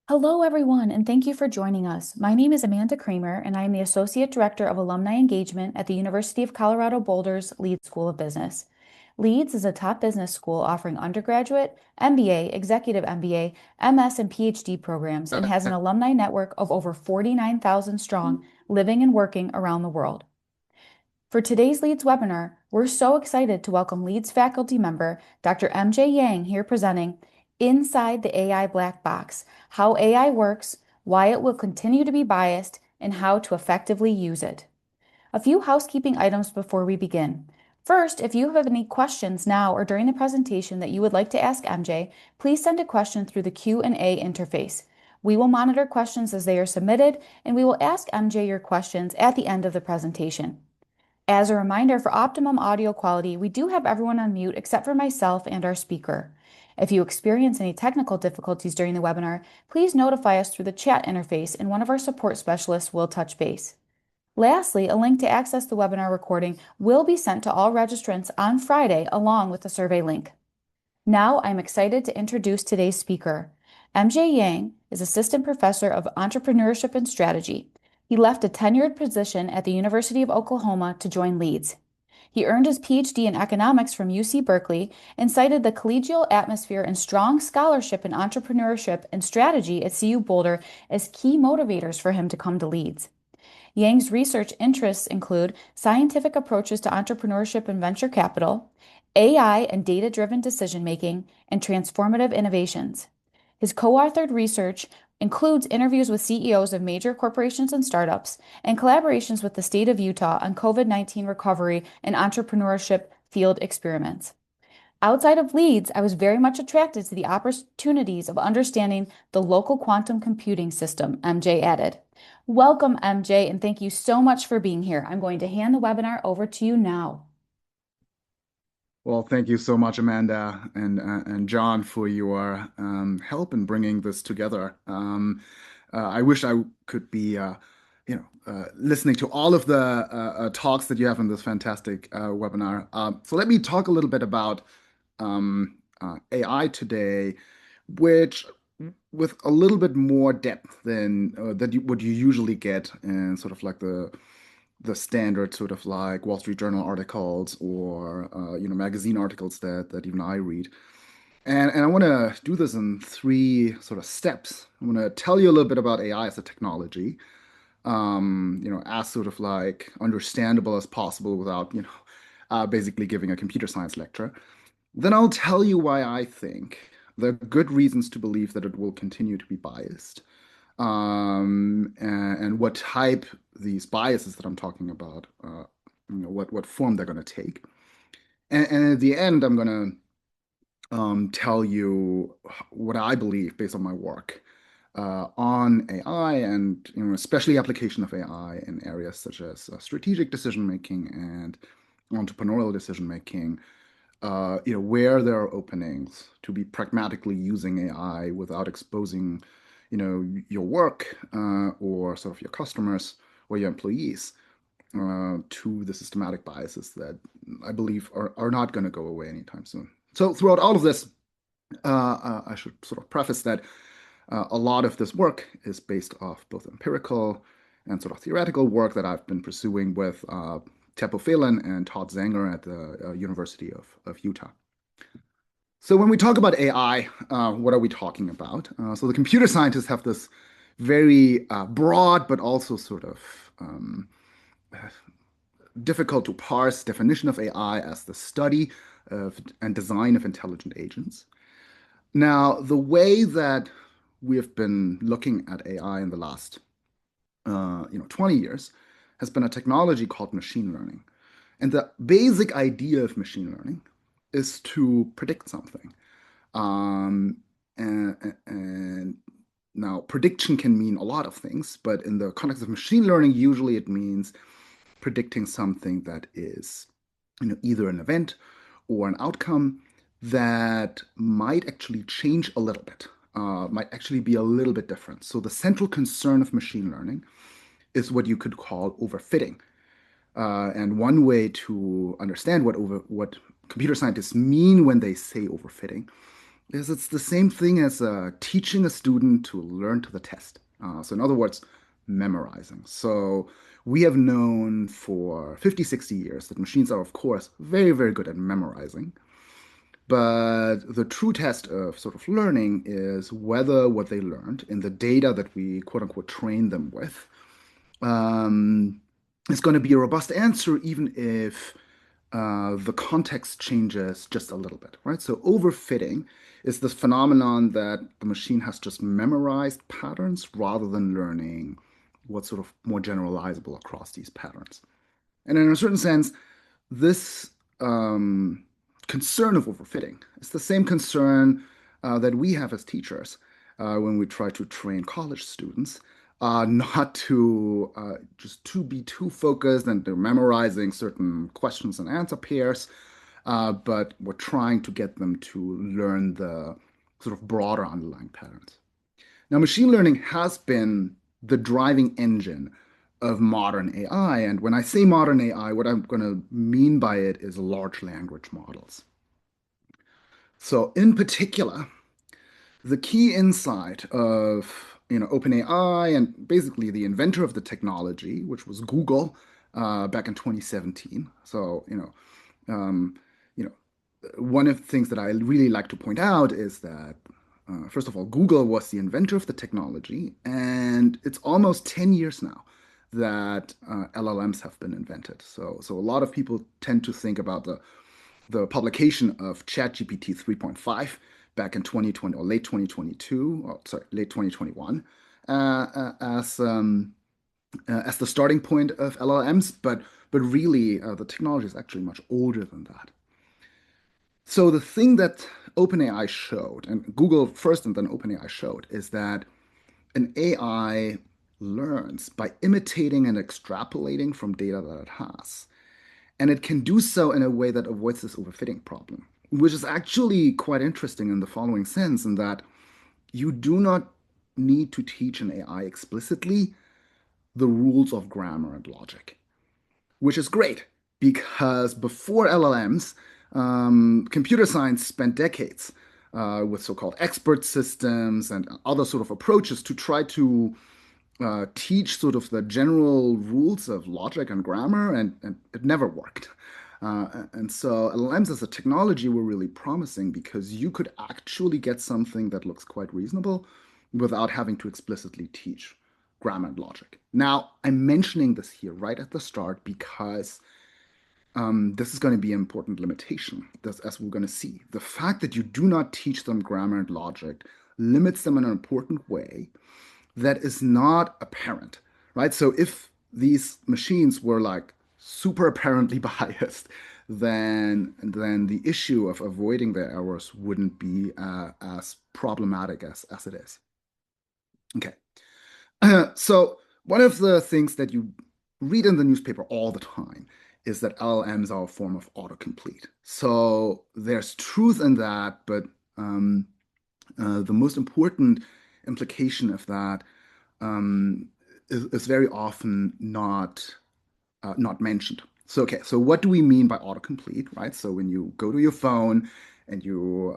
Hello, everyone, and thank you for joining us. My name is Amanda Kramer, and I am the Associate Director of Alumni Engagement at the University of Colorado Boulder's Leeds School of Business. Leeds is a top business school offering undergraduate, MBA, executive MBA, MS, and PhD programs and has an alumni network of over 49,000 strong living and working around the world. For today's Leeds webinar, we're so excited to welcome Leeds faculty member Dr. MJ Yang here presenting Inside the AI Black Box, how AI works, why it will continue to be biased, and how to effectively use it. A few housekeeping items before we begin. First, if you have any questions now or during the presentation that you would like to ask MJ, please send a question through the Q&A interface. We will monitor questions as they are submitted, and we will ask MJ your questions at the end of the presentation. As a reminder, for optimum audio quality, we do have everyone on mute except for myself and our speaker. If you experience any technical difficulties during the webinar, please notify us through the chat interface and one of our support specialists will touch base. Lastly, a link to access the webinar recording will be sent to all registrants on Friday along with the survey link. Now I'm excited to introduce today's speaker. MJ Yang is Assistant Professor of Entrepreneurship and Strategy. He left a tenured position at the University of Oklahoma to join Leeds. He earned his PhD in economics from UC Berkeley and cited the collegial atmosphere and strong scholarship in entrepreneurship and strategy at CU Boulder as key motivators for him to come to Leeds. Yang's research interests include scientific approaches to entrepreneurship and venture capital, AI and data-driven decision-making, and transformative innovations. His co-authored research includes interviews with CEOs of major corporations and startups and collaborations with the state of Utah on COVID-19 recovery and entrepreneurship field experiments. Outside of Leeds, I was very much attracted to the opportunities of understanding the local quantum computing system, MJ added. Welcome, MJ, and thank you so much for being here. I'm going to hand the webinar over to you now. Well, thank you so much, Amanda and John, for your help in bringing this together. I wish I could be, listening to all of the talks that you have in this fantastic webinar. So let me talk a little bit about AI today, which with a little bit more depth than what you usually get in sort of like the standard sort of like Wall Street Journal articles or magazine articles that even I read. And I want to do this in three sort of steps. I'm going to tell you a little bit about AI as a technology, as sort of like understandable as possible without, basically giving a computer science lecture. Then I'll tell you why I think there are good reasons to believe that it will continue to be biased, and what type these biases that I'm talking about, what form they're going to take. And at the end, I'm going to tell you what I believe based on my work on AI and especially application of AI in areas such as strategic decision making and entrepreneurial decision making. Where there are openings to be pragmatically using AI without exposing, your work or sort of your customers or your employees to the systematic biases that I believe are not going to go away anytime soon. So throughout all of this, I should sort of preface that a lot of this work is based off both empirical and sort of theoretical work that I've been pursuing with Teppo Phelan and Todd Zanger at the University of Utah. So when we talk about AI, what are we talking about? So the computer scientists have this very broad, but also sort of difficult to parse definition of AI as the study of and design of intelligent agents. Now, the way that we have been looking at AI in the last 20 years has been a technology called machine learning. And the basic idea of machine learning is to predict something. And now prediction can mean a lot of things, but in the context of machine learning, usually it means predicting something that is either an event or an outcome that might actually change a little bit, might actually be a little bit different. So the central concern of machine learning is what you could call overfitting. And one way to understand what computer scientists mean when they say overfitting is it's the same thing as teaching a student to learn to the test. So in other words, memorizing. So we have known for 50, 60 years that machines are, of course, very, very good at memorizing. But the true test of sort of learning is whether what they learned in the data that we quote unquote train them with um, is going to be a robust answer, even if the context changes just a little bit, right? So overfitting is this phenomenon that the machine has just memorized patterns rather than learning what's sort of more generalizable across these patterns. And in a certain sense, this um, concern of overfitting is the same concern that we have as teachers when we try to train college students, not to just to be too focused and they're memorizing certain questions and answer pairs, but we're trying to get them to learn the sort of broader underlying patterns. Now, machine learning has been the driving engine of modern AI. And when I say modern AI, what I'm going to mean by it is large language models. So, in particular, the key insight of OpenAI and basically the inventor of the technology, which was Google, back in 2017. So, um, you know, one of the things that I really like to point out is that, first of all, Google was the inventor of the technology, and it's almost 10 years now that LLMs have been invented. So a lot of people tend to think about the publication of ChatGPT 3.5 back in 2020 or late 2022, or sorry, late 2021, as the starting point of LLMs, but really the technology is actually much older than that. So the thing that OpenAI showed, and Google first and then OpenAI showed, is that an AI learns by imitating and extrapolating from data that it has. And it can do so in a way that avoids this overfitting problem, which is actually quite interesting in the following sense, in that you do not need to teach an AI explicitly the rules of grammar and logic, which is great because before LLMs, computer science spent decades with so-called expert systems and other sort of approaches to try to teach sort of the general rules of logic and grammar, and it never worked. And so LLMs as a technology were really promising because you could actually get something that looks quite reasonable without having to explicitly teach grammar and logic. Now, I'm mentioning this here right at the start because this is going to be an important limitation, as we're going to see. The fact that you do not teach them grammar and logic limits them in an important way that is not apparent, right? So if these machines were like super apparently biased, then the issue of avoiding their errors wouldn't be as problematic as it is. Okay. So one of the things that you read in the newspaper all the time is that LLMs are a form of autocomplete. So there's truth in that, but um, the most important implication of that is very often not mentioned. So okay, so what do we mean by autocomplete, right? So when you go to your phone and you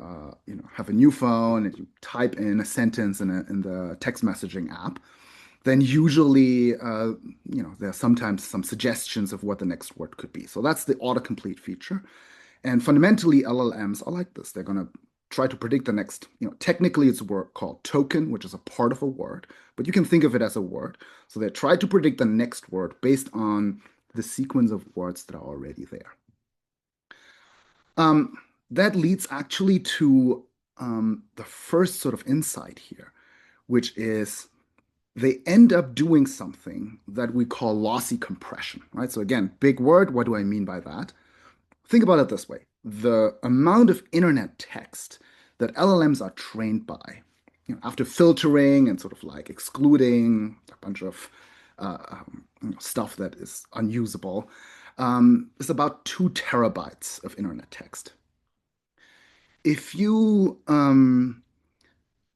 have a new phone and you type in a sentence in the text messaging app, then usually there are sometimes some suggestions of what the next word could be. So that's the autocomplete feature. And fundamentally, LLMs are like this. They're going to try to predict the next, technically it's a word called token, which is a part of a word, but you can think of it as a word. So they try to predict the next word based on the sequence of words that are already there. That leads actually to the first sort of insight here, which is they end up doing something that we call lossy compression, right? So again, big word. What do I mean by that? Think about it this way. The amount of internet text that LLMs are trained by, after filtering and sort of like excluding a bunch of stuff that is unusable, is about 2 terabytes of internet text. If you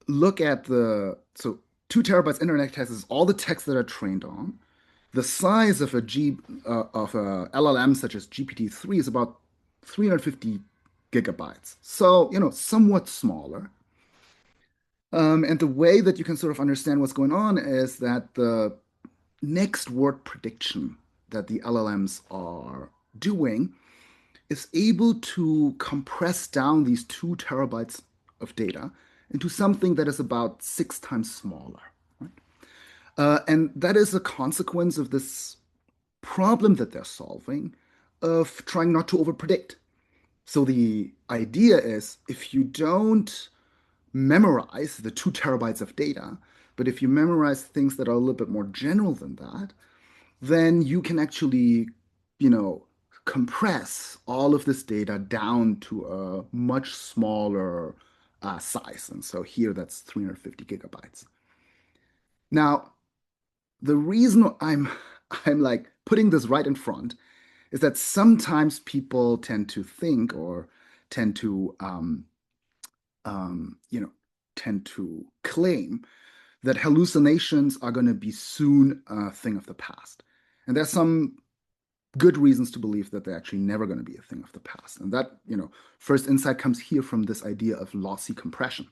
look at so 2 terabytes internet text is all the text that are trained on. The size of a LLM such as GPT-3 is about 350 gigabytes. So, somewhat smaller. And the way that you can sort of understand what's going on is that the next word prediction that the LLMs are doing is able to compress down these 2 terabytes of data into something that is about 6 times smaller. Right? And that is a consequence of this problem that they're solving of trying not to overpredict. So the idea is if you don't memorize the 2 terabytes of data, but if you memorize things that are a little bit more general than that, then you can actually, you know, compress all of this data down to a much smaller size. And so here that's 350 gigabytes. Now, the reason I'm like putting this right in front is that sometimes people tend to think or tend to um, you know tend to claim that hallucinations are going to be soon a thing of the past. And there's some good reasons to believe that they're actually never going to be a thing of the past. And that, first insight comes here from this idea of lossy compression.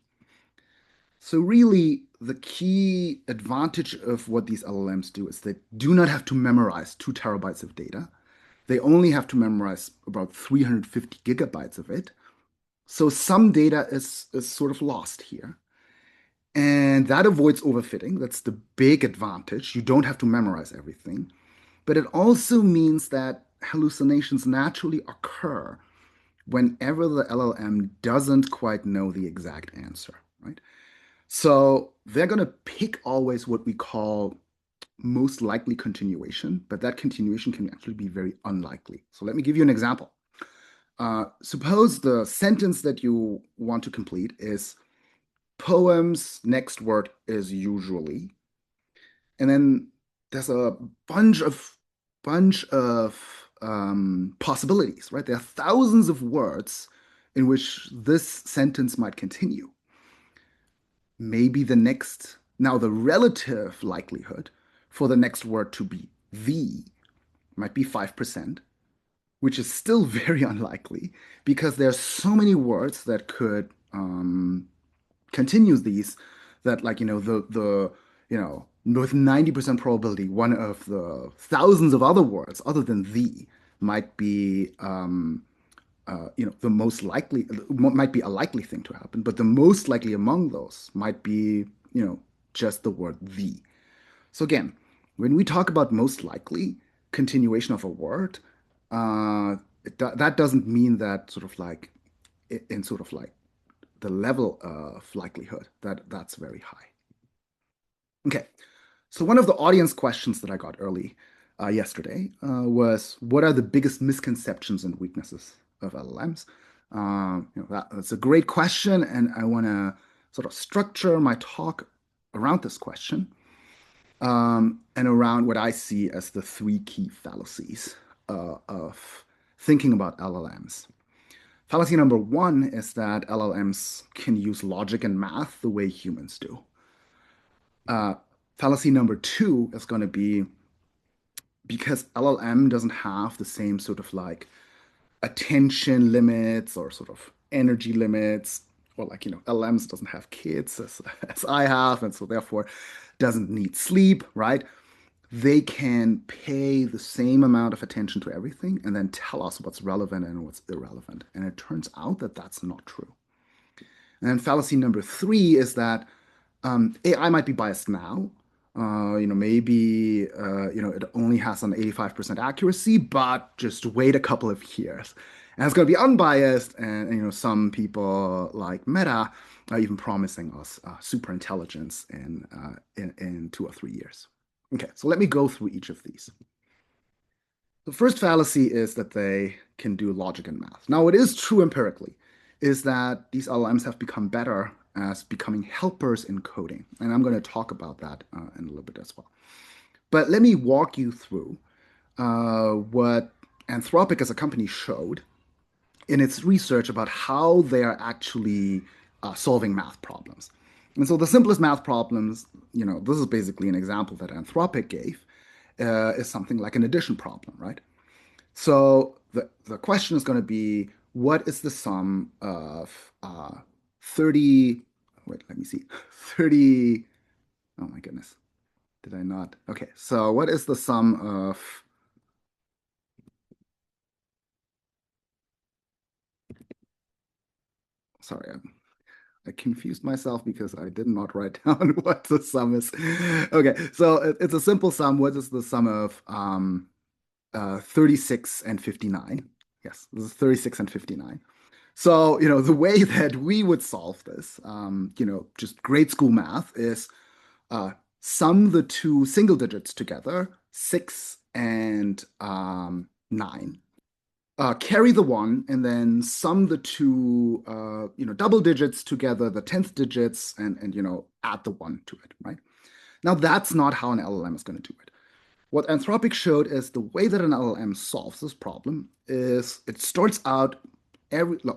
So really, the key advantage of what these LLMs do is they do not have to memorize 2 terabytes of data. They only have to memorize about 350 gigabytes of it. So some data is sort of lost here. And that avoids overfitting. That's the big advantage. You don't have to memorize everything. But it also means that hallucinations naturally occur whenever the LLM doesn't quite know the exact answer, right? So they're going to pick always what we call most likely continuation, but that continuation can actually be very unlikely. So let me give you an example. Suppose the sentence that you want to complete is poem's next word is usually, and then there's a bunch of possibilities, right? There are thousands of words in which this sentence might continue. Maybe the relative likelihood for the next word to be the might be 5%, which is still very unlikely because there are so many words that could continues these that like with 90% probability one of the thousands of other words other than the might be the most likely might be a likely thing to happen, but the most likely among those might be just the word the. So again, when we talk about most likely continuation of a word, that doesn't mean that sort of like in sort of like the level of likelihood that's very high. Okay, so one of the audience questions that I got early yesterday was, what are the biggest misconceptions and weaknesses of LLMs? That's a great question, and I want to sort of structure my talk around this question and around what I see as the 3 key fallacies of thinking about LLMs. Fallacy number 1 is that LLMs can use logic and math the way humans do. Uh, Fallacy number 2 is going to be because LLM doesn't have the same sort of like attention limits or sort of energy limits, or like, LLMs doesn't have kids as I have, and so therefore doesn't need sleep, right? They can pay the same amount of attention to everything and then tell us what's relevant and what's irrelevant. And it turns out that that's not true. And then fallacy number 3 is that AI might be biased now. Maybe it only has an 85% accuracy, but just wait a couple of years. And it's going to be unbiased. And some people like Meta are even promising us super intelligence in 2 or 3 years. Okay, so let me go through each of these. The first fallacy is that they can do logic and math. Now, what is true empirically is that these LLMs have become better as becoming helpers in coding. And I'm going to talk about that in a little bit as well. But let me walk you through what Anthropic as a company showed in its research about how they are actually solving math problems. And so the simplest math problems, this is basically an example that Anthropic gave, is something like an addition problem, right? So the question is going to be, what is the sum of 30, wait, let me see, 30, oh my goodness, did I not? Okay, so what is the sum of, sorry, I confused myself because I did not write down what the sum is. Okay, so it's a simple sum. What is the sum of 36 and 59? Yes, this is 36 and 59. So, the way that we would solve this, just grade school math is uh, sum the two single digits together, 6 and 9. Carry the one and then sum the two, double digits together, the 10th digits, and add the one to it, right? Now, that's not how an LLM is going to do it. What Anthropic showed is the way that an LLM solves this problem is it starts out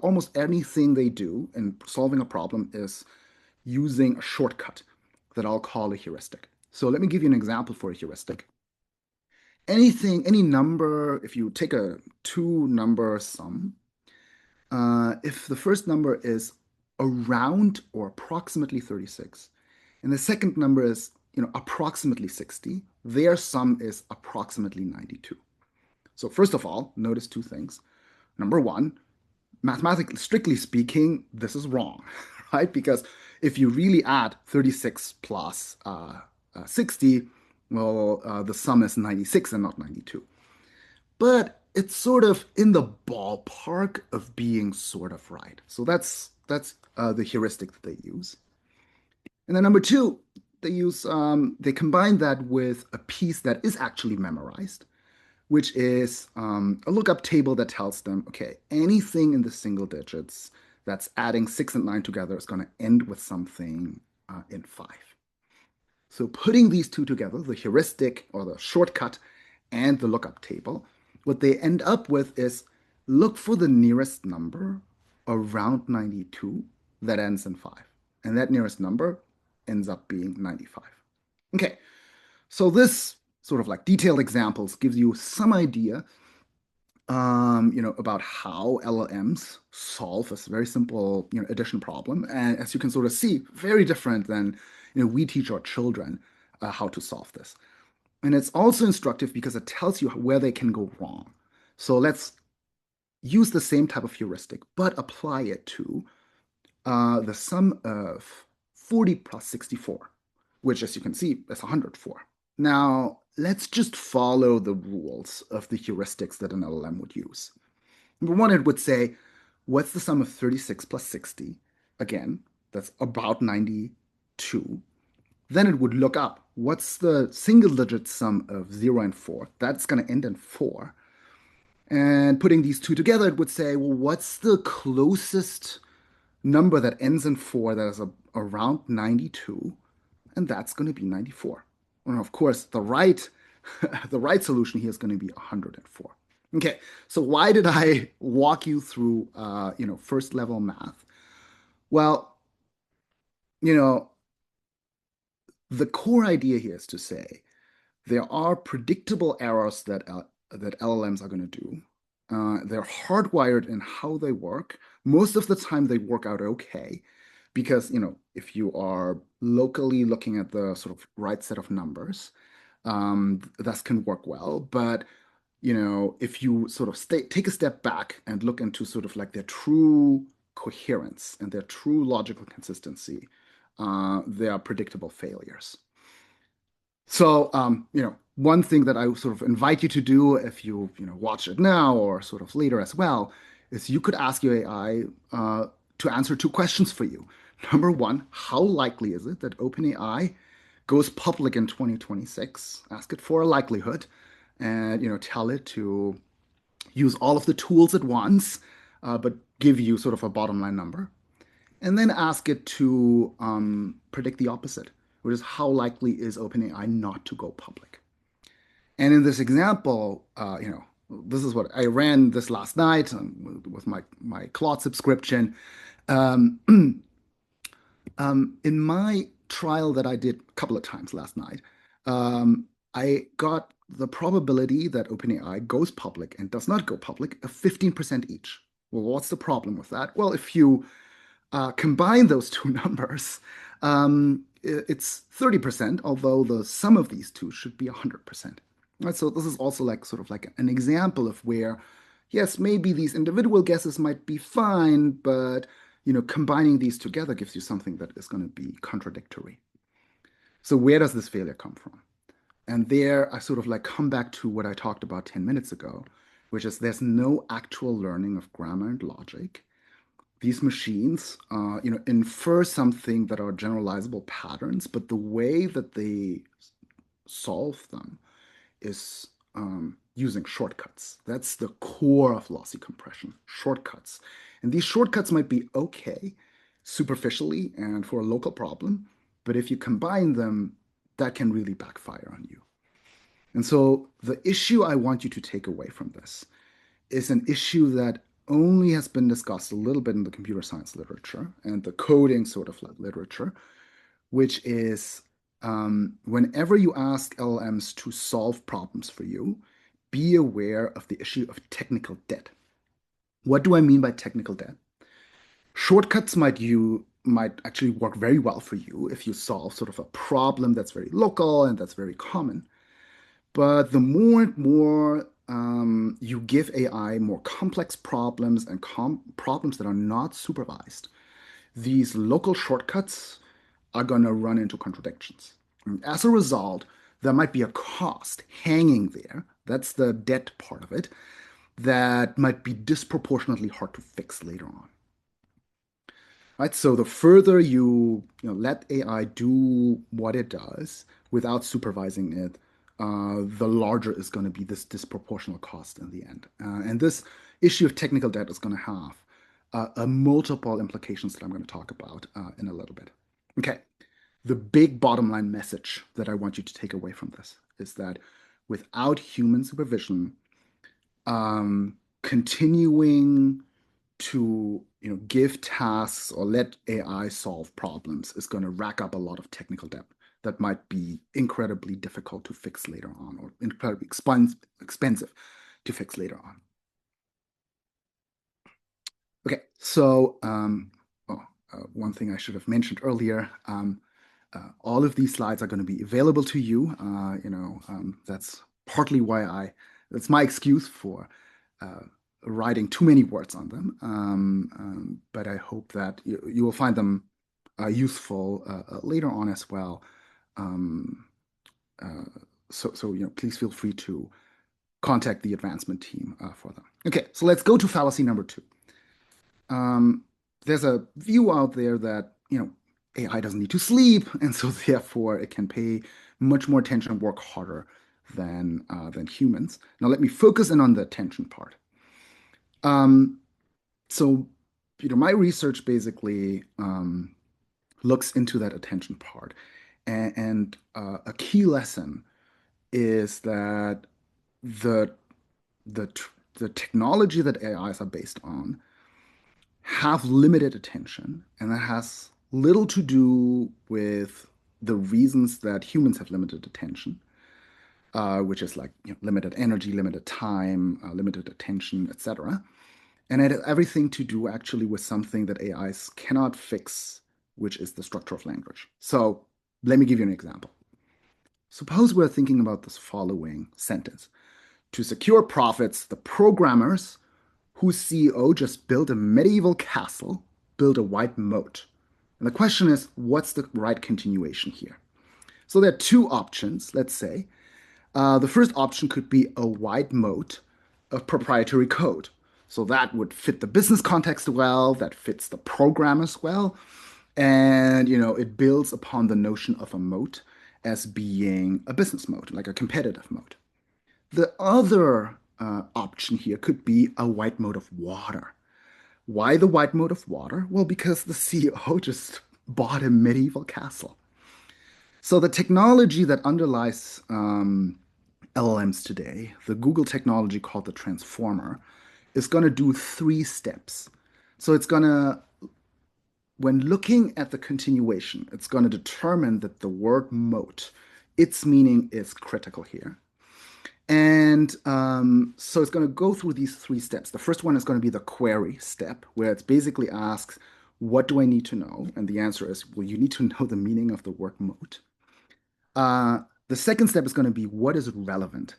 almost anything they do in solving a problem is using a shortcut that I'll call a heuristic. So let me give you an example for a heuristic. Any number, if you take a two number sum, if the first number is around or approximately 36, and the second number is approximately 60, their sum is approximately 92. So first of all, notice two things. Number one, mathematically, strictly speaking, this is wrong, right? Because if you really add 36 plus 60, well, the sum is 96 and not 92. But it's sort of in the ballpark of being sort of right. So that's the heuristic that they use. And then number two, they combine that with a piece that is actually memorized, which is a lookup table that tells them, okay, anything in the single digits that's adding 6 and 9 together is going to end with something in 5. So putting these two together, the heuristic or the shortcut and the lookup table, what they end up with is look for the nearest number around 92 that ends in 5. And that nearest number ends up being 95. Okay, so this sort of like detailed examples gives you some idea about how LLMs solve this very simple, addition problem. And as you can sort of see, very different than, we teach our children how to solve this. And it's also instructive because it tells you where they can go wrong. So let's use the same type of heuristic, but apply it to the sum of 40 plus 64, which, as you can see, is 104. Now, let's just follow the rules of the heuristics that an LLM would use. Number one, it would say, what's the sum of 36 plus 60? Again, that's about 92. Then it would look up, what's the single digit sum of 0 and 4? That's going to end in 4. And putting these two together, it would say, well, what's the closest number that ends in 4 that is around 92? And that's going to be 94. And of course, the right the right solution here is going to be 104. Okay, so why did I walk you through first level math? Well, you know, the core idea here is to say there are predictable errors that LLMs are going to do. They're hardwired in how they work. Most of the time, they work out okay because if you are locally looking at the sort of right set of numbers, that can work well. But if you sort of take a step back and look into sort of like their true coherence and their true logical consistency, they are predictable failures. So, one thing that I sort of invite you to do if you watch it now or sort of later as well, is you could ask your AI to answer two questions for you. Number one, how likely is it that OpenAI goes public in 2026? Ask it for a likelihood and, tell it to use all of the tools at once, but give you sort of a bottom line number. And then ask it to predict the opposite, which is how likely is OpenAI not to go public. And in this example, this is what I ran this last night with my Claude subscription. Um, in my trial that I did a couple of times last night, I got the probability that OpenAI goes public and does not go public of 15% each. Well, what's the problem with that? Well, if you combine those two numbers, it's 30%, although the sum of these two should be 100%. Right? So this is also like sort of like an example of where, yes, maybe these individual guesses might be fine, but combining these together gives you something that is going to be contradictory. So where does this failure come from? And there I sort of like come back to what I talked about 10 minutes ago, which is there's no actual learning of grammar and logic. These machines, infer something that are generalizable patterns, but the way that they solve them is using shortcuts. That's the core of lossy compression, shortcuts. And these shortcuts might be okay superficially and for a local problem, but if you combine them, that can really backfire on you. And so the issue I want you to take away from this is an issue that only has been discussed a little bit in the computer science literature and the coding sort of literature, which is whenever you ask LLMs to solve problems for you, be aware of the issue of technical debt. What do I mean by technical debt? Shortcuts might actually work very well for you if you solve sort of a problem that's very local and that's very common. But the more and more you give AI more complex problems and problems that are not supervised, these local shortcuts are going to run into contradictions. And as a result, there might be a cost hanging there. That's the debt part of it that might be disproportionately hard to fix later on. Right? So the further let AI do what it does without supervising it, the larger is going to be this disproportional cost in the end. And this issue of technical debt is going to have multiple implications that I'm going to talk about in a little bit. Okay, the big bottom line message that I want you to take away from this is that without human supervision, continuing to give tasks or let AI solve problems is going to rack up a lot of technical debt that might be incredibly difficult to fix later on or incredibly expensive to fix later on. Okay, so one thing I should have mentioned earlier, all of these slides are going to be available to you. That's partly why that's my excuse for writing too many words on them. But I hope that you will find them useful later on as well. So please feel free to contact the advancement team for them. Okay, so let's go to fallacy number 2. There's a view out there that AI doesn't need to sleep, and so therefore it can pay much more attention and work harder than humans. Now let me focus in on the attention part. So my research basically looks into that attention part, and a key lesson is that the the the technology that AIs are based on have limited attention, and that has little to do with the reasons that humans have limited attention, which is like limited energy, limited time, limited attention, etc. And it has everything to do actually with something that AIs cannot fix, which is the structure of language. So let me give you an example. Suppose we're thinking about this following sentence. To secure profits, the programmers whose CEO just built a medieval castle built a white moat. And the question is, what's the right continuation here? So there are two options, let's say. The first option could be a white moat of proprietary code. So that would fit the business context well, that fits the programmers well, and it builds upon the notion of a moat as being a business moat, like a competitive moat. The other option here could be a white moat of water. Why the white moat of water? Well, because the CEO just bought a medieval castle. So the technology that underlies LLMs today, the Google technology called the transformer, is going to do 3 steps. So it's going to, when looking at the continuation, it's going to determine that the word moat, its meaning is critical here. And so it's going to go through these three steps. The first one is going to be the query step, where it basically asks, what do I need to know? And the answer is, well, you need to know the meaning of the word moat. The second step is going to be, what is relevant?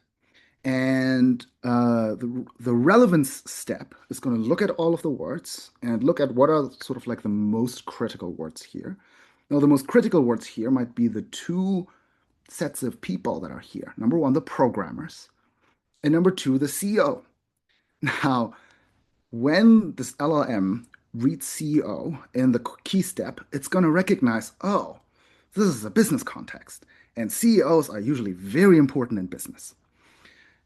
And the relevance step is going to look at all of the words and look at what are sort of like the most critical words here. Now, the most critical words here might be the two sets of people that are here. Number one, the programmers, and number two, the CEO. Now, when this LLM reads CEO in the key step, it's going to recognize, oh, this is a business context, and CEOs are usually very important in business.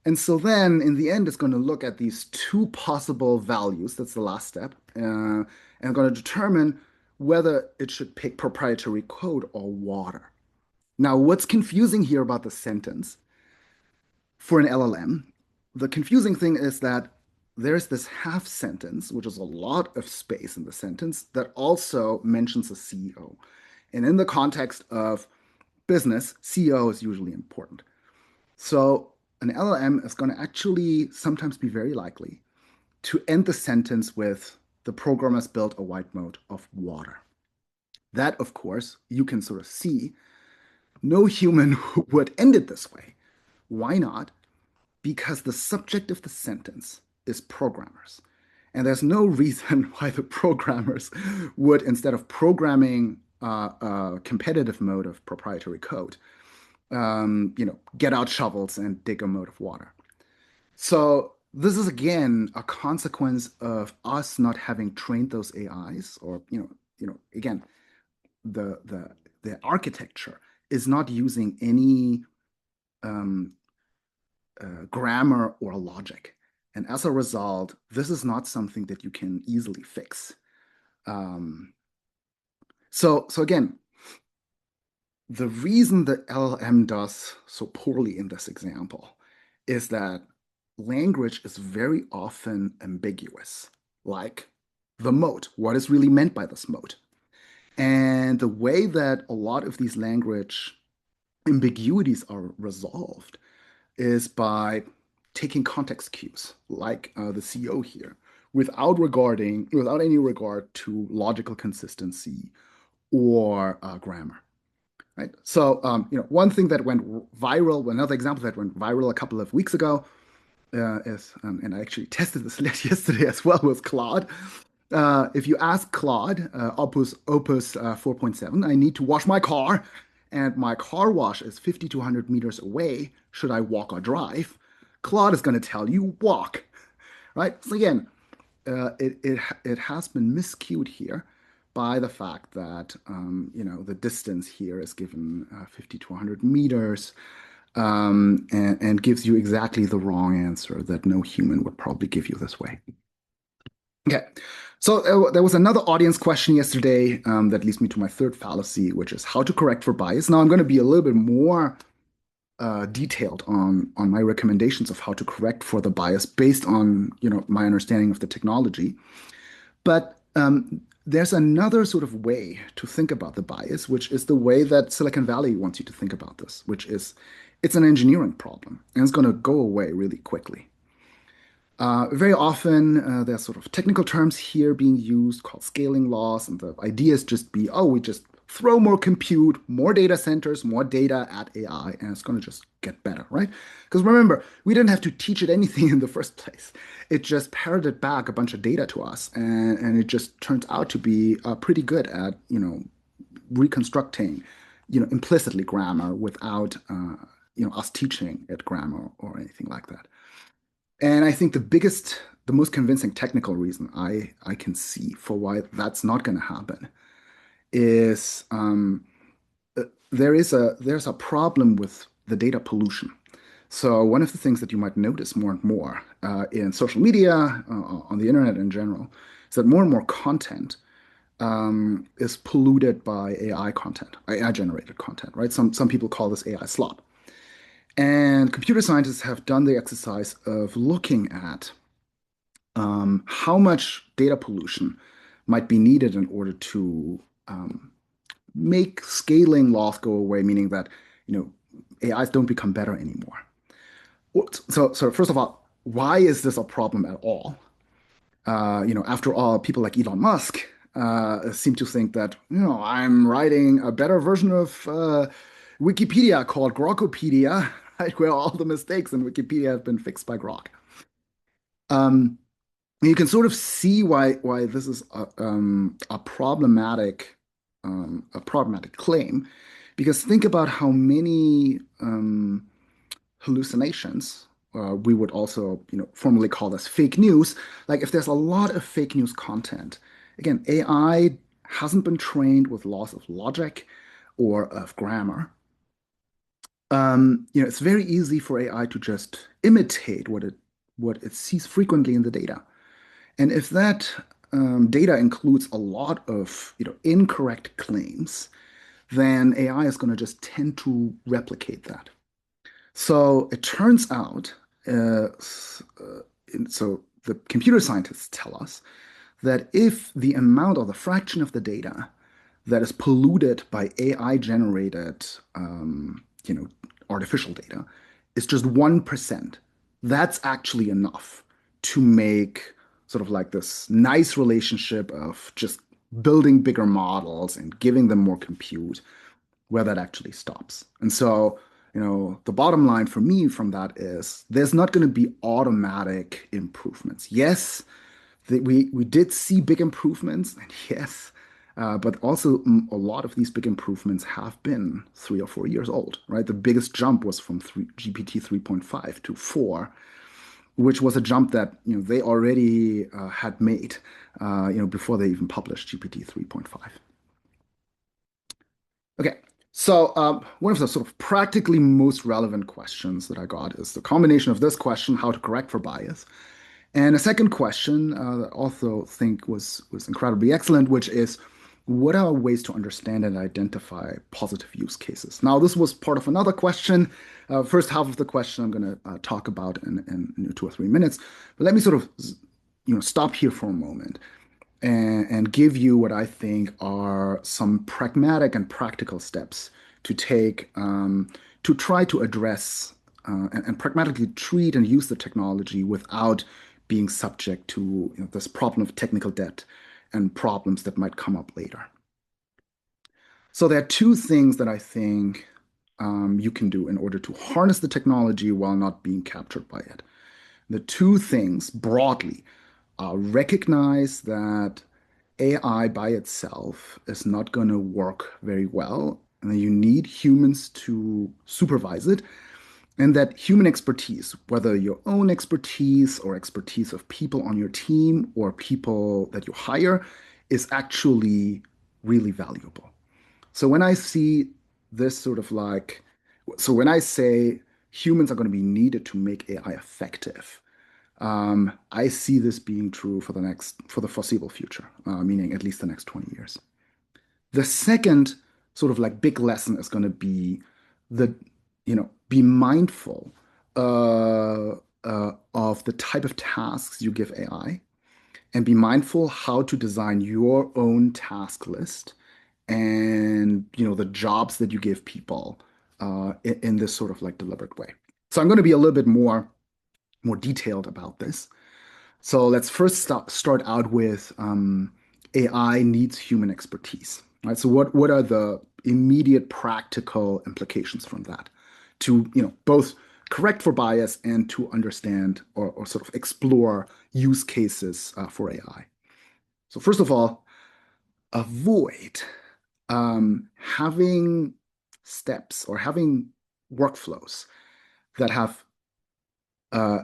And so then in the end, it's going to look at these two possible values. That's the last step. And going to determine whether it should pick proprietary code or water. Now, what's confusing here about the sentence for an LLM, the confusing thing is that there's this half sentence, which is a lot of space in the sentence, that also mentions a CEO. And in the context of business, CEO is usually important. So an LLM is going to actually sometimes be very likely to end the sentence with the programmers built a white moat of water. That, of course, you can sort of see no human would end it this way. Why not? Because the subject of the sentence is programmers. And there's no reason why the programmers would, instead of programming a competitive mode of proprietary code, get out shovels and dig a moat of water. So this is again a consequence of us not having trained those AIs, or again, the architecture is not using any um, grammar or logic. And as a result, this is not something that you can easily fix. Um, so again, the reason the LLM does so poorly in this example is that language is very often ambiguous, like the moat. What is really meant by this moat? And the way that a lot of these language ambiguities are resolved is by taking context cues, like the CEO here, without any regard to logical consistency or grammar. Right. So, one thing that went viral, another example that went viral a couple of weeks ago and I actually tested this yesterday as well, was Claude. If you ask Claude, Opus 4.7, I need to wash my car, and my car wash is 50 to 100 meters away. Should I walk or drive? Claude is going to tell you walk, right? So again, it has been miscued here by the fact that the distance here is given 50 to 100 meters, and gives you exactly the wrong answer that no human would probably give you this way. Okay, so there was another audience question yesterday that leads me to my third fallacy, which is how to correct for bias. Now I'm going to be a little bit more detailed on my recommendations of how to correct for the bias based on my understanding of the technology. But there's another sort of way to think about the bias, which is the way that Silicon Valley wants you to think about this, which is it's an engineering problem and it's going to go away really quickly. Very often, there's sort of technical terms here being used called scaling laws, and the ideas just be, oh, we just throw more compute, more data centers, more data at AI, and it's going to just get better, right? Because remember, we didn't have to teach it anything in the first place. It just parroted back a bunch of data to us, and it just turns out to be pretty good at, reconstructing, implicitly grammar without, us teaching it grammar or anything like that. And I think the most convincing technical reason I can see for why that's not going to happen is there's a problem with the data pollution. So one of the things that you might notice more and more in social media, on the internet in general, is that more and more content is polluted by AI content, AI generated content, right? Some people call this AI slop. And computer scientists have done the exercise of looking at how much data pollution might be needed in order to make scaling laws go away, meaning that AIs don't become better anymore. So first of all, why is this a problem at all? After all, people like Elon Musk seem to think that, I'm writing a better version of Wikipedia called Grokopedia, right, where all the mistakes in Wikipedia have been fixed by Grok. Um, you can sort of see why this is a problematic claim, because think about how many hallucinations we would also formally call this fake news. Like if there's a lot of fake news content, again, AI hasn't been trained with laws of logic or of grammar. It's very easy for AI to just imitate what it sees frequently in the data. And if that data includes a lot of incorrect claims, then AI is going to just tend to replicate that. So it turns out, so the computer scientists tell us that if the amount or the fraction of the data that is polluted by AI generated, you know, artificial data is just 1%, that's actually enough to make sort of like this nice relationship of just building bigger models and giving them more compute where that actually stops. And so, the bottom line for me from that is there's not going to be automatic improvements. Yes, we did see big improvements, and yes, but also a lot of these big improvements have been 3 or 4 years old, right? The biggest jump was from GPT 3.5 to 4, which was a jump that they already had made, before they even published GPT 3.5. Okay, so one of the sort of practically most relevant questions that I got is the combination of this question, how to correct for bias, and a second question that I also think was incredibly excellent, which is what are ways to understand and identify positive use cases? Now, this was part of another question. First half of the question I'm going to talk about in 2 or 3 minutes, but let me sort of stop here for a moment and give you what I think are some pragmatic and practical steps to take to try to address and pragmatically treat and use the technology without being subject to this problem of technical debt and problems that might come up later. So there are two things that I think you can do in order to harness the technology while not being captured by it. The two things broadly recognize that AI by itself is not going to work very well, and you need humans to supervise it, and that human expertise, whether your own expertise or expertise of people on your team or people that you hire, is actually really valuable. So when I see this sort of like, so when I say humans are going to be needed to make AI effective, I see this being true for the foreseeable future, meaning at least the next 20 years. The second sort of like big lesson is going to be the, be mindful of the type of tasks you give AI and be mindful how to design your own task list and, the jobs that you give people in this sort of like deliberate way. So I'm going to be a little bit more detailed about this. So let's first start out with AI needs human expertise, right? So what are the immediate practical implications from that to, both correct for bias and to understand or sort of explore use cases for AI? So first of all, avoid having steps or having workflows that have uh,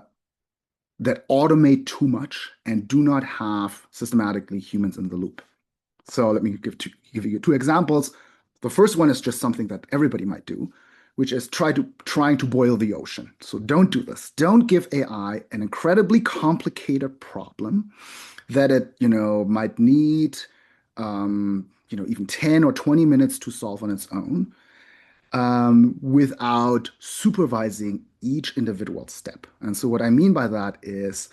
that automate too much and do not have systematically humans in the loop. So let me give you two examples. The first one is just something that everybody might do, which is trying to boil the ocean. So don't do this. Don't give AI an incredibly complicated problem that it might need even 10 or 20 minutes to solve on its own, without supervising each individual step. And so what I mean by that is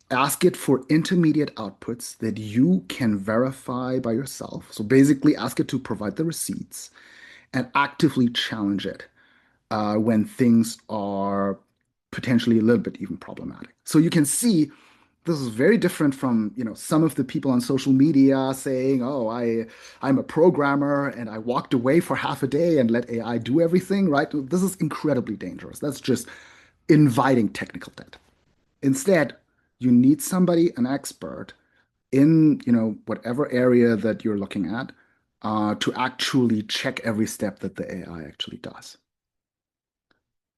ask it for intermediate outputs that you can verify by yourself. So basically ask it to provide the receipts and actively challenge it when things are potentially a little bit even problematic. So you can see this is very different from, some of the people on social media saying, "Oh, I'm a programmer and I walked away for half a day and let AI do everything," right? This is incredibly dangerous. That's just inviting technical debt. Instead, you need somebody, an expert in, whatever area that you're looking at, to actually check every step that the AI actually does.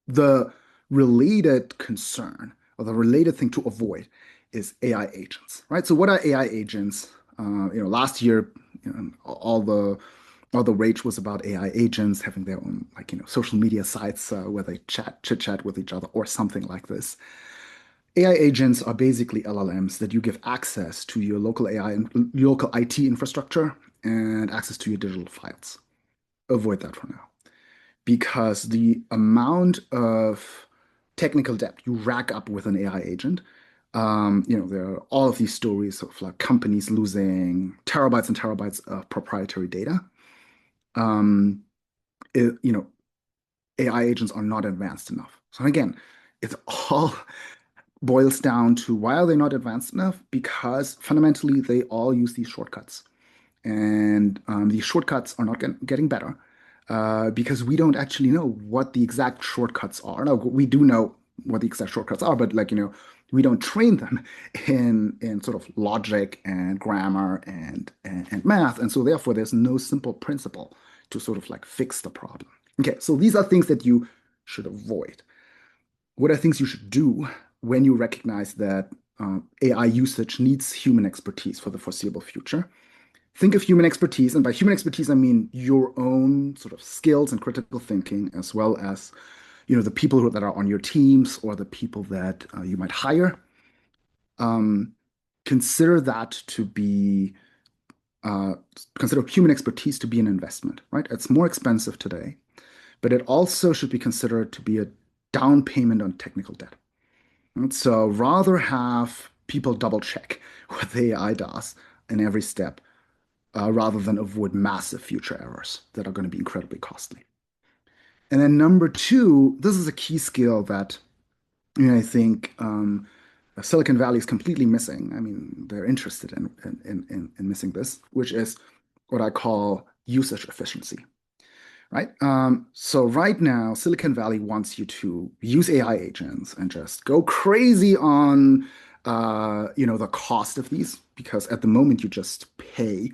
The related concern or the related thing to avoid is AI agents, right? So what are AI agents? Last year, all the rage was about AI agents having their own, like, social media sites where they chit chat with each other or something like this. AI agents are basically LLMs that you give access to your local AI and local IT infrastructure and access to your digital files. Avoid that for now, because the amount of technical debt you rack up with an AI agent, there are all of these stories of like companies losing terabytes and terabytes of proprietary data. Um, it- you know, AI agents are not advanced enough. So again, it all boils down to why are they not advanced enough? Because fundamentally they all use these shortcuts. And these shortcuts are not getting better because we don't actually know what the exact shortcuts are. No, we do know what the exact shortcuts are, but we don't train them in sort of logic and grammar and math. And so therefore there's no simple principle to sort of like fix the problem. Okay, so these are things that you should avoid. What are things you should do when you recognize that AI usage needs human expertise for the foreseeable future? Think of human expertise, and by human expertise, I mean your own sort of skills and critical thinking, as well as, the people that are on your teams or the people that you might hire. Um, consider that to be uh, consider human expertise to be an investment, right? It's more expensive today, but it also should be considered to be a down payment on technical debt. And so rather have people double check what the AI does in every step rather than avoid massive future errors that are going to be incredibly costly. And then number two, this is a key skill that I think Silicon Valley is completely missing. I mean, they're interested in missing this, which is what I call usage efficiency, right? So right now, Silicon Valley wants you to use AI agents and just go crazy on, the cost of these, because at the moment you just pay.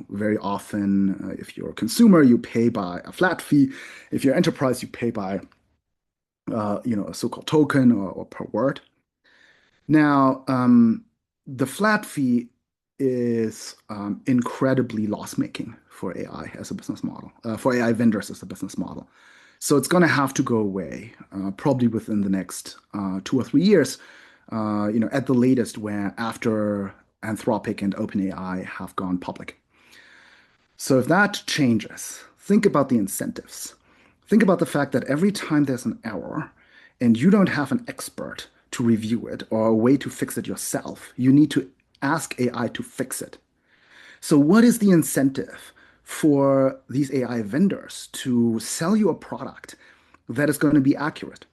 Very often, if you're a consumer, you pay by a flat fee. If you're enterprise, you pay by, a so-called token or per word. Now, the flat fee is incredibly loss-making for AI as a business model, for AI vendors as a business model. So it's going to have to go away, probably within the next 2 or 3 years, at the latest, where after Anthropic and OpenAI have gone public. So if that changes, think about the incentives. Think about the fact that every time there's an error and you don't have an expert to review it or a way to fix it yourself, you need to ask AI to fix it. So what is the incentive for these AI vendors to sell you a product that is going to be accurate?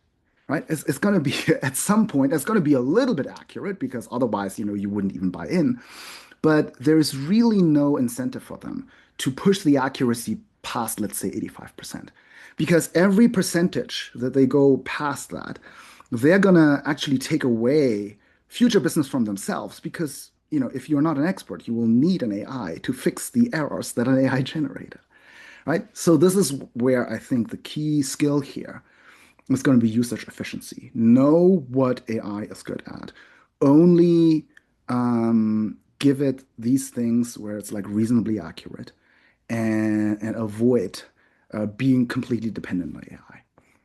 Right? It's going to be at some point, it's going to be a little bit accurate because otherwise, you wouldn't even buy in. But there's really no incentive for them to push the accuracy past, let's say, 85%. Because every percentage that they go past that, they're going to actually take away future business from themselves. Because, if you're not an expert, you will need an AI to fix the errors that an AI generated. Right? So this is where I think the key skill here is going to be usage efficiency. Know what AI is good at. Only give it these things where it's like reasonably accurate and avoid being completely dependent on AI.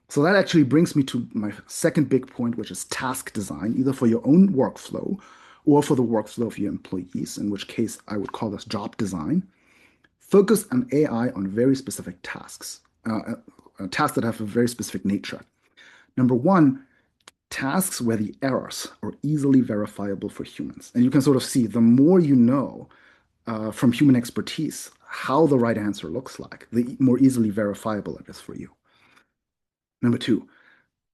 So that actually brings me to my second big point, which is task design, either for your own workflow or for the workflow of your employees, in which case I would call this job design. Focus on AI on very specific tasks, tasks that have a very specific nature. Number one, tasks where the errors are easily verifiable for humans. And you can sort of see the more you know from human expertise how the right answer looks like, the more easily verifiable it is for you. Number two,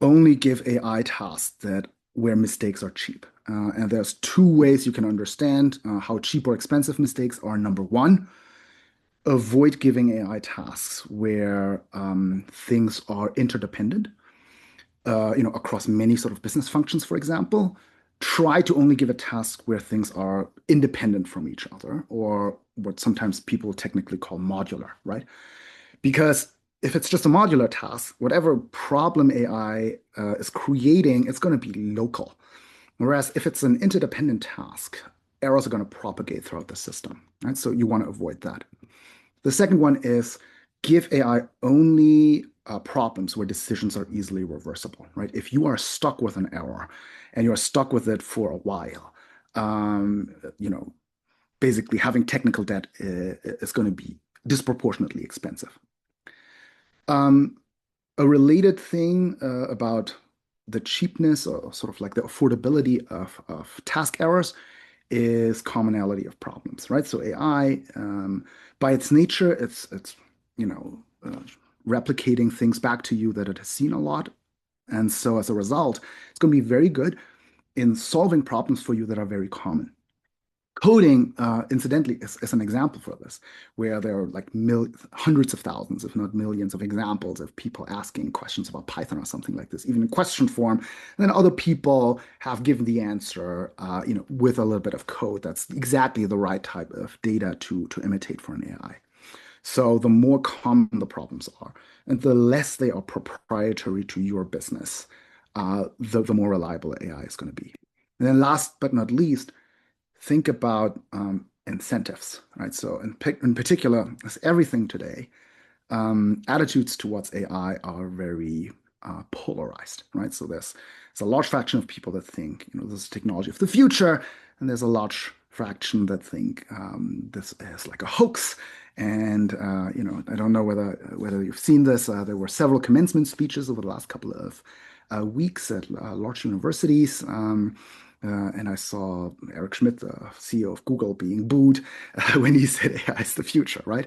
only give AI tasks that where mistakes are cheap. And there's two ways you can understand how cheap or expensive mistakes are. Number one, avoid giving AI tasks where things are interdependent, across many sort of business functions, for example. Try to only give a task where things are independent from each other, or what sometimes people technically call modular, right? Because if it's just a modular task, whatever problem AI is creating, it's going to be local. Whereas if it's an interdependent task, errors are going to propagate throughout the system, right? So you want to avoid that. The second one is give AI only problems where decisions are easily reversible, right? If you are stuck with an error and you're stuck with it for a while, um, you know, basically having technical debt is going to be disproportionately expensive. Um, a related thing about the cheapness or sort of like the affordability of task errors is commonality of problems, right? So AI, by its nature, it's you know uh, replicating things back to you that it has seen a lot, and so as a result, it's going to be very good in solving problems for you that are very common. Coding, incidentally, is an example for this, where there are like hundreds of thousands, if not millions, of examples of people asking questions about Python or something like this, even in question form. And then other people have given the answer, with a little bit of code that's exactly the right type of data to imitate for an AI. So the more common the problems are, and the less they are proprietary to your business, the more reliable AI is going to be. And then last but not least, think about incentives, right? So in particular, as everything today, attitudes towards AI are very polarized, right? So there's a large fraction of people that think, this is technology of the future, and there's a large fraction that think this is like a hoax. And I don't know whether you've seen this. There were several commencement speeches over the last couple of weeks at large universities. And I saw Eric Schmidt, the CEO of Google, being booed when he said AI is the future, right?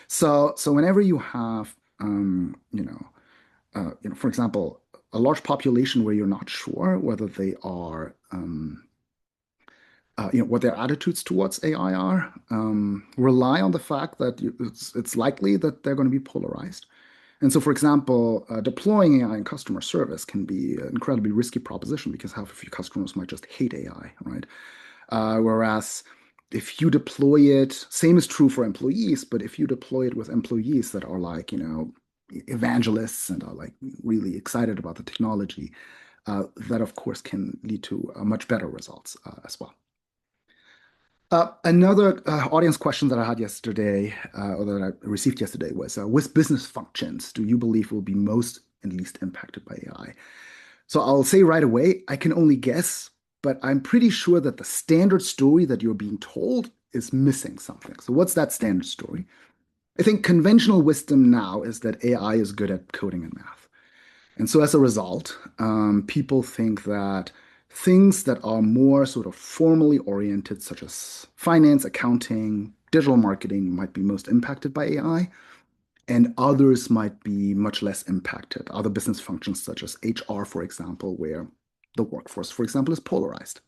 So whenever you have, for example, a large population where you're not sure whether they are, what their attitudes towards AI are, rely on the fact that it's likely that they're going to be polarized. And so, for example, deploying AI in customer service can be an incredibly risky proposition because half of your customers might just hate AI, right? Whereas if you deploy it, same is true for employees, but if you deploy it with employees that are like, evangelists and are like really excited about the technology, that of course can lead to much better results as well. Another audience question that I had yesterday, or that I received yesterday, was which business functions do you believe will be most and least impacted by AI? So I'll say right away, I can only guess, but I'm pretty sure that the standard story that you're being told is missing something. So what's that standard story? I think conventional wisdom now is that AI is good at coding and math. And so as a result, people think that things that are more sort of formally oriented, such as finance, accounting, digital marketing, might be most impacted by AI, and others might be much less impacted. Other business functions, such as HR, for example, where the workforce, for example, is polarized.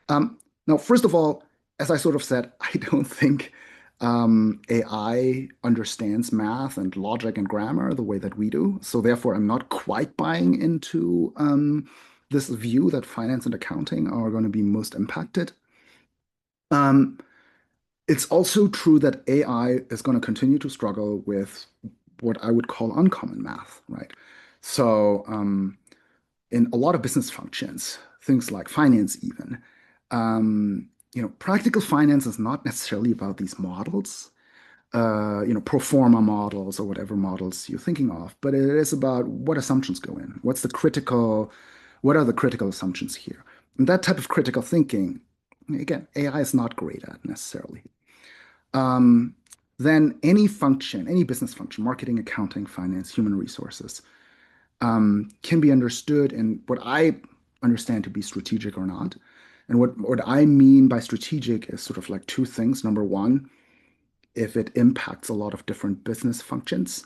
Now, first of all, as I sort of said, I don't think AI understands math and logic and grammar the way that we do. So therefore, I'm not quite buying into this view that finance and accounting are going to be most impacted. Um, it's also true that AI is going to continue to struggle with what I would call uncommon math, right? So in a lot of business functions, things like finance even, practical finance is not necessarily about these models, pro forma models or whatever models you're thinking of, but it is about what assumptions go in. What are the critical assumptions here? And that type of critical thinking, again, AI is not great at necessarily. Um, then any business function, marketing, accounting, finance, human resources, can be understood in what I understand to be strategic or not. And what I mean by strategic is sort of like two things. Number one, if it impacts a lot of different business functions,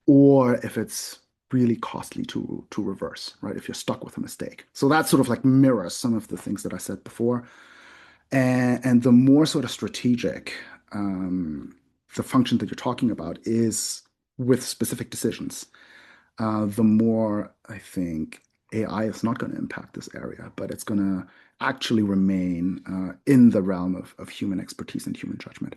or if it's really costly to reverse, right? If you're stuck with a mistake. So that sort of like mirrors some of the things that I said before. And the more sort of strategic the function that you're talking about is with specific decisions, the more I think AI is not going to impact this area, but it's going to actually remain in the realm of human expertise and human judgment.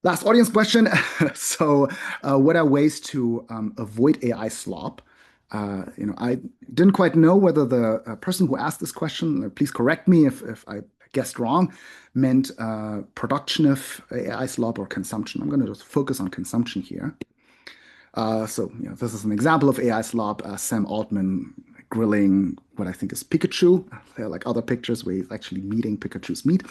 Last audience question. So, what are ways to avoid AI slop? I didn't quite know whether the person who asked this question, please correct me if I guessed wrong, meant production of AI slop or consumption. I'm going to just focus on consumption here. This is an example of AI slop. Sam Altman grilling what I think is Pikachu. There are like other pictures where he's actually meeting Pikachu's meat.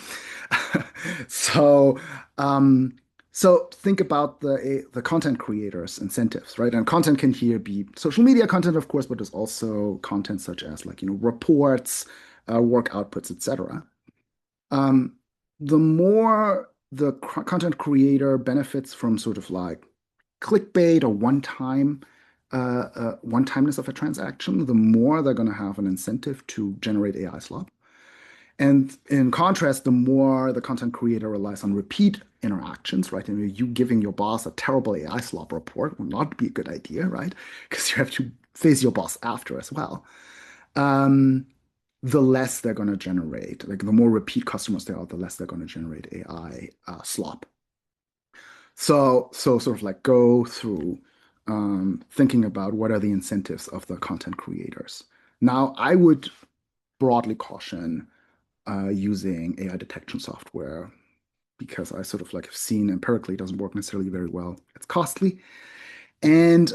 so, um, so think about the content creators' incentives, right? And content can here be social media content, of course, but there's also content such as like reports, work outputs, etc. Um, the more the content creator benefits from sort of like clickbait or one-timeness of a transaction, the more they're going to have an incentive to generate AI slop. And in contrast, the more the content creator relies on repeat interactions, right? And you giving your boss a terrible AI slop report will not be a good idea, right? Because you have to face your boss after as well. Um, the less they're going to generate, like the more repeat customers there are, the less they're going to generate AI slop. So sort of like go through thinking about what are the incentives of the content creators. Now, I would broadly caution using AI detection software because I sort of like have seen empirically it doesn't work necessarily very well. It's costly. And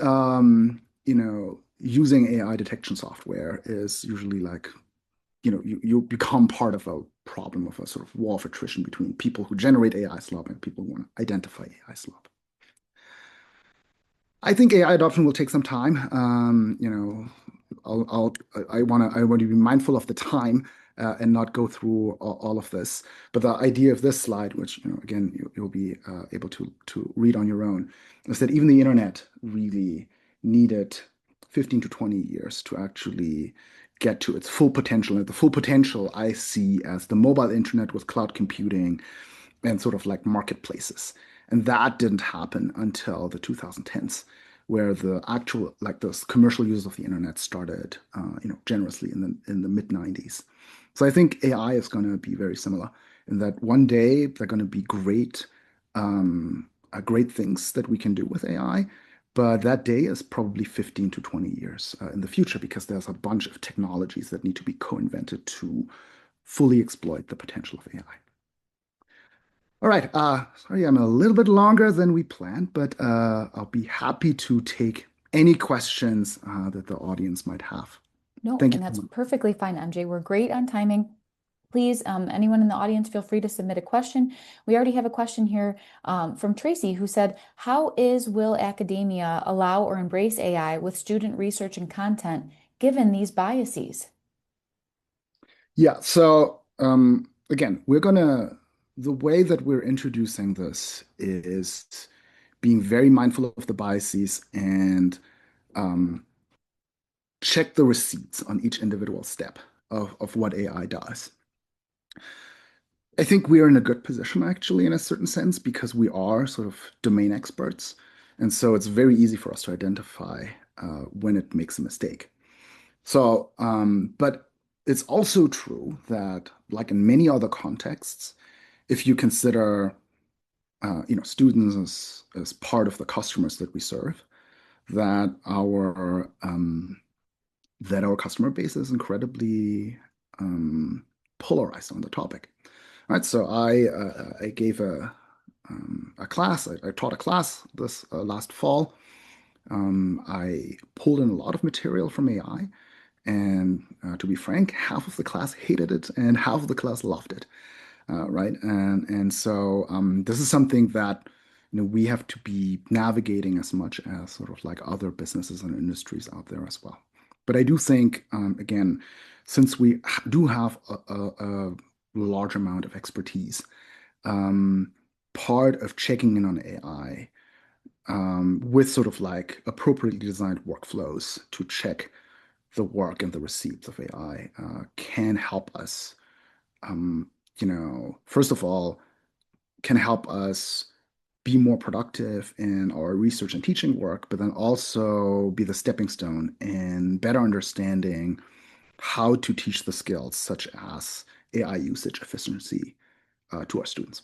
using AI detection software is usually like, you become part of a problem of a sort of wall of attrition between people who generate AI slop and people who want to identify AI slop. I think AI adoption will take some time. I want to be mindful of the time and not go through all of this. But the idea of this slide, which again you'll be able to read on your own, is that even the internet really needed 15 to 20 years to actually get to its full potential. And the full potential I see as the mobile internet with cloud computing and sort of like marketplaces. And that didn't happen until the 2010s, where the actual like the commercial use of the internet started, generously in the mid 90s. So I think AI is going to be very similar in that one day they're going to be great things that we can do with AI. But that day is probably 15 to 20 years in the future because there's a bunch of technologies that need to be co-invented to fully exploit the potential of AI. All right. Sorry, I'm a little bit longer than we planned, but I'll be happy to take any questions that the audience might have. No, Thank you and so that's much. perfectly fine, MJ. We're great on timing. Please, anyone in the audience, feel free to submit a question. We already have a question here from Tracy who said, will academia allow or embrace AI with student research and content given these biases? Yeah. Again, the way that we're introducing this is being very mindful of the biases and um, check the receipts on each individual step of what AI does. I think we are in a good position, actually, in a certain sense, because we are sort of domain experts. And so it's very easy for us to identify when it makes a mistake. But it's also true that, like in many other contexts, if you consider, students as part of the customers that we serve, that our customer base is incredibly polarized on the topic. Right, so I gave a class. I taught a class this last fall. I pulled in a lot of material from AI, and to be frank, half of the class hated it, and half of the class loved it. Right, and so this is something that we have to be navigating as much as sort of like other businesses and industries out there as well. But I do think, again, since we do have a large amount of expertise, part of checking in on AI with sort of like appropriately designed workflows to check the work and the receipts of AI can help us, um, first of all, can help us be more productive in our research and teaching work, but then also be the stepping stone in better understanding how to teach the skills such as AI usage efficiency to our students.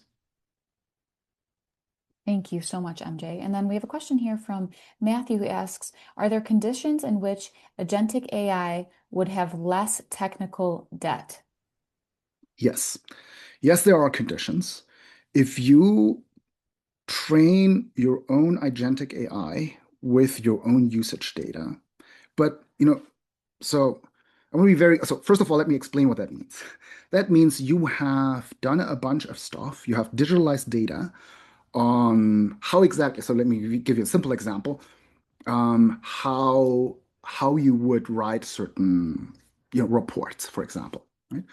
Thank you so much, MJ. And then we have a question here from Matthew who asks, are there conditions in which agentic AI would have less technical debt? Yes. Yes, there are conditions. If you train your own agentic AI with your own usage data, but so I want to be so first of all, let me explain what that means. That means you have done a bunch of stuff. You have digitalized data on how exactly, so let me give you a simple example, how you would write certain reports, for example, right?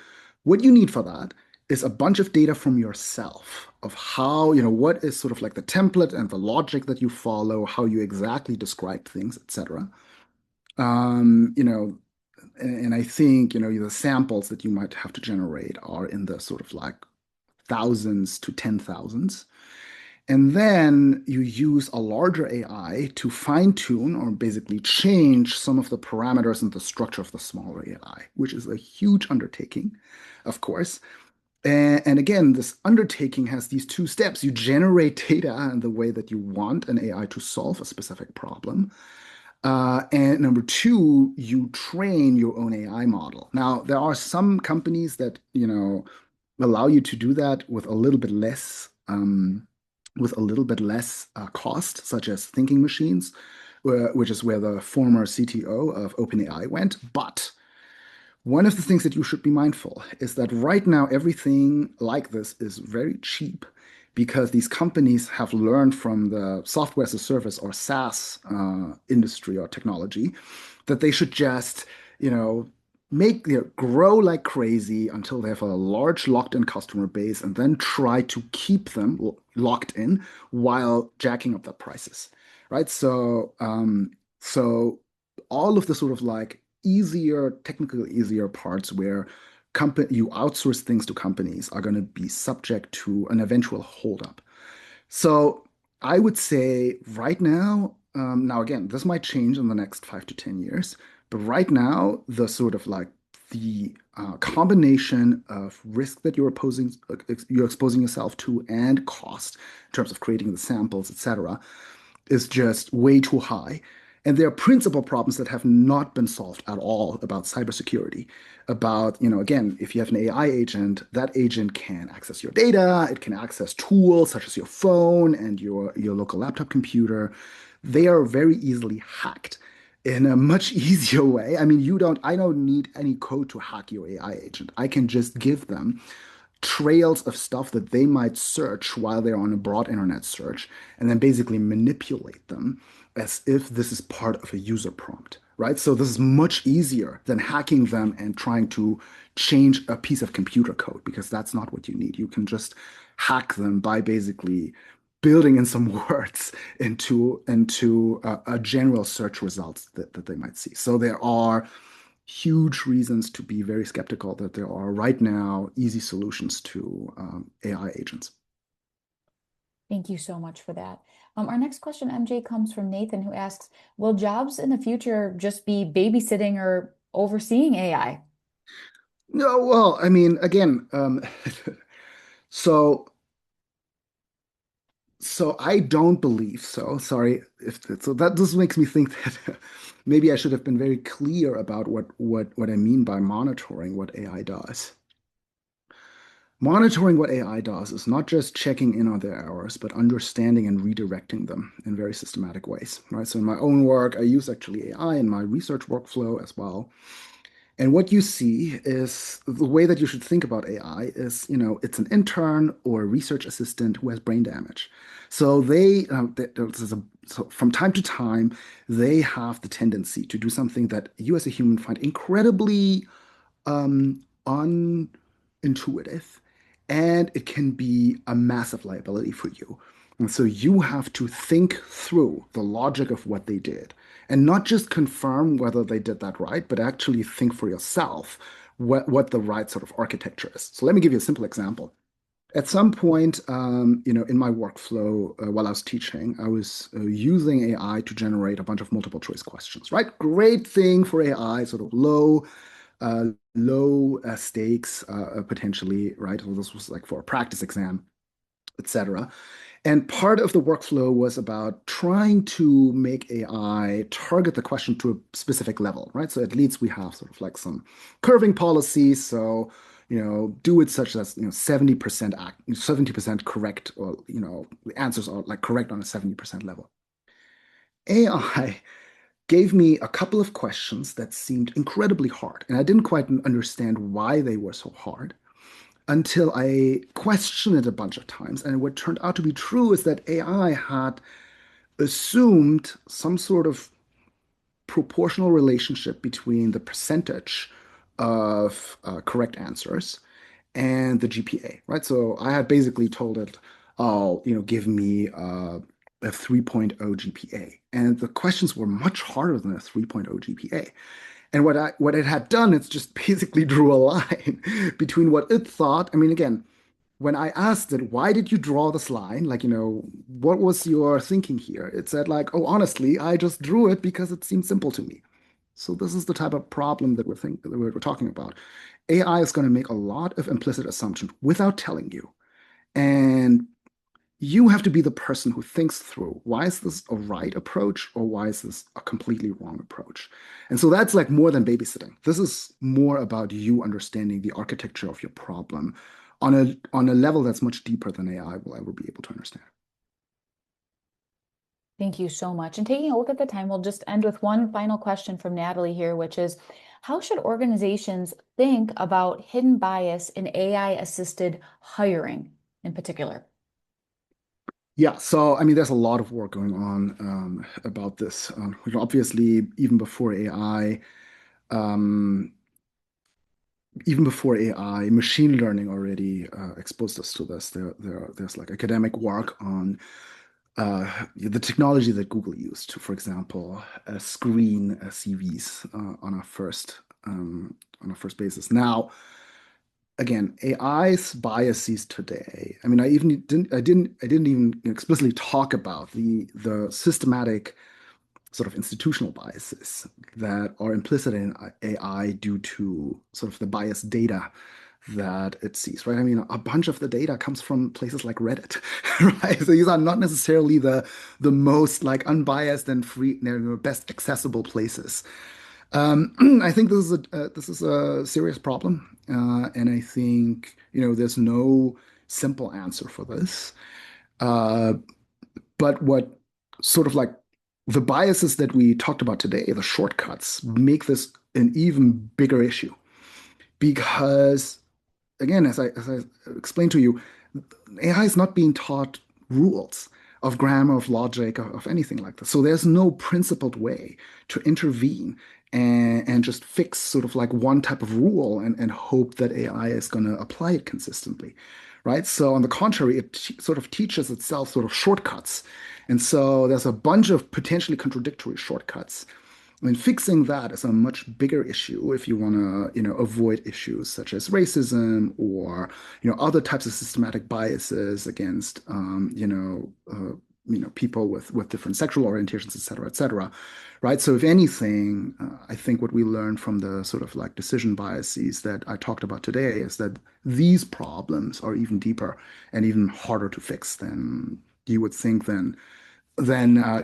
What you need for that is a bunch of data from yourself of how, what is sort of like the template and the logic that you follow, how you exactly describe things, etc. Um, you know, and I think, the samples that you might have to generate are in the sort of like thousands to 10,000s. And then you use a larger AI to fine tune or basically change some of the parameters and the structure of the smaller AI, which is a huge undertaking, of course. And again, this undertaking has these two steps. You generate data in the way that you want an AI to solve a specific problem. And number two, you train your own AI model. Now, there are some companies that, allow you to do that with a little bit less cost, such as thinking machines, which is where the former CTO of OpenAI went. But one of the things that you should be mindful is that right now everything like this is very cheap because these companies have learned from the software as a service or SaaS industry or technology that they should just, you know, grow like crazy until they have a large locked-in customer base and then try to keep them locked in while jacking up the prices, right? So all of the sort of like technically easier parts where you outsource things to companies are going to be subject to an eventual holdup. So I would say right now, now again, this might change in the next 5 to 10 years, but right now, the sort of like the combination of risk that you're exposing yourself to and cost in terms of creating the samples, etc., is just way too high. And there are principal problems that have not been solved at all about cybersecurity. About, again, if you have an AI agent, that agent can access your data, it can access tools such as your phone and your local laptop computer. They are very easily hacked in a much easier way. I mean, I don't need any code to hack your AI agent. I can just give them trails of stuff that they might search while they're on a broad internet search, and then basically manipulate them as if this is part of a user prompt, right? So this is much easier than hacking them and trying to change a piece of computer code because that's not what you need. You can just hack them by basically building in some words into a general search results that they might see. So there are huge reasons to be very skeptical that there are right now easy solutions to AI agents. Thank you so much for that. Our next question, MJ, comes from Nathan, who asks, will jobs in the future just be babysitting or overseeing AI? No, well, I mean, again, so so I don't believe so. Sorry if so that just makes me think that maybe I should have been very clear about what I mean by monitoring what AI does. Monitoring what AI does is not just checking in on their errors, but understanding and redirecting them in very systematic ways, right? So in my own work, I use actually AI in my research workflow as well. And what you see is the way that you should think about AI is, it's an intern or a research assistant who has brain damage. So so from time to time, they have the tendency to do something that you as a human find incredibly unintuitive, and it can be a massive liability for you. And so you have to think through the logic of what they did and not just confirm whether they did that right, but actually think for yourself what the right sort of architecture is. So let me give you a simple example. At some point, in my workflow while I was teaching, I was using AI to generate a bunch of multiple choice questions, right? Great thing for AI, sort of low stakes potentially, right? So this was like for a practice exam, etc. And part of the workflow was about trying to make AI target the question to a specific level, right? So at Leeds we have sort of like some curving policies. So, do it such that, 70% correct, or, the answers are like correct on a 70% level. AI gave me a couple of questions that seemed incredibly hard, and I didn't quite understand why they were so hard until I questioned it a bunch of times. And what turned out to be true is that AI had assumed some sort of proportional relationship between the percentage of correct answers and the GPA, right? So I had basically told it, oh, give me a 3.0 GPA. And the questions were much harder than a 3.0 GPA. And what it had done, it's just basically drew a line between what it thought. I mean, again, when I asked it, why did you draw this line? Like, what was your thinking here? It said like, oh, honestly, I just drew it because it seemed simple to me. So this is the type of problem that we're talking about. AI is going to make a lot of implicit assumptions without telling you. And you have to be the person who thinks through, why is this a right approach or why is this a completely wrong approach? And so that's like more than babysitting. This is more about you understanding the architecture of your problem on a level that's much deeper than AI will ever be able to understand. Thank you so much. And taking a look at the time, we'll just end with one final question from Natalie here, which is, how should organizations think about hidden bias in AI-assisted hiring in particular? Yeah, so I mean, there's a lot of work going on about this. Obviously, um, even before AI, machine learning already exposed us to this. There's like academic work on the technology that Google used to, for example, screen CVs on a first basis. Now, again, AI's biases today. I mean, I didn't even explicitly talk about the systematic sort of institutional biases that are implicit in AI due to sort of the biased data that it sees, right? I mean, a bunch of the data comes from places like Reddit, right? So these are not necessarily the most like unbiased and free, best accessible places. I think this is a serious problem, and I think there's no simple answer for this. Uh, but what sort of like the biases that we talked about today, the shortcuts, make this an even bigger issue because, again, as I explained to you, AI is not being taught rules of grammar, of logic, of anything like this. So there's no principled way to intervene and just fix sort of like one type of rule and hope that AI is going to apply it consistently, right? So on the contrary, it sort of teaches itself sort of shortcuts. And so there's a bunch of potentially contradictory shortcuts. I mean, fixing that is a much bigger issue if you want to, avoid issues such as racism or, other types of systematic biases against, people with different sexual orientations, et cetera, right? So if anything, I think what we learned from the sort of like decision biases that I talked about today is that these problems are even deeper and even harder to fix than you would think then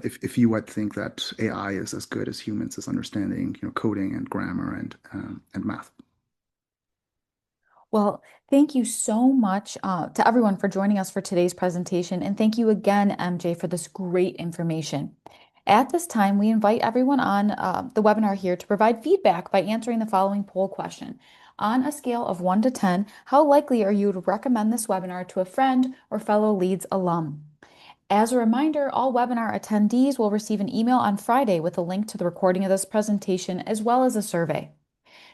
if you would think that AI is as good as humans as understanding, coding and grammar and math. Well, thank you so much to everyone for joining us for today's presentation. And thank you again, MJ, for this great information. At this time, we invite everyone on the webinar here to provide feedback by answering the following poll question. On a scale of 1 to 10, how likely are you to recommend this webinar to a friend or fellow Leeds alum? As a reminder, all webinar attendees will receive an email on Friday with a link to the recording of this presentation as well as a survey.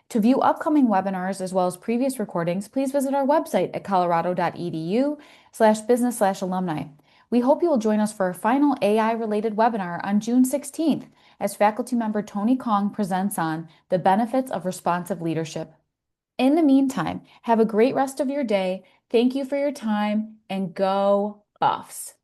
To view upcoming webinars as well as previous recordings, please visit our website at colorado.edu/business/alumni. We hope you will join us for our final AI-related webinar on June 16th as faculty member Tony Kong presents on the benefits of responsive leadership. In the meantime, have a great rest of your day. Thank you for your time and go Buffs.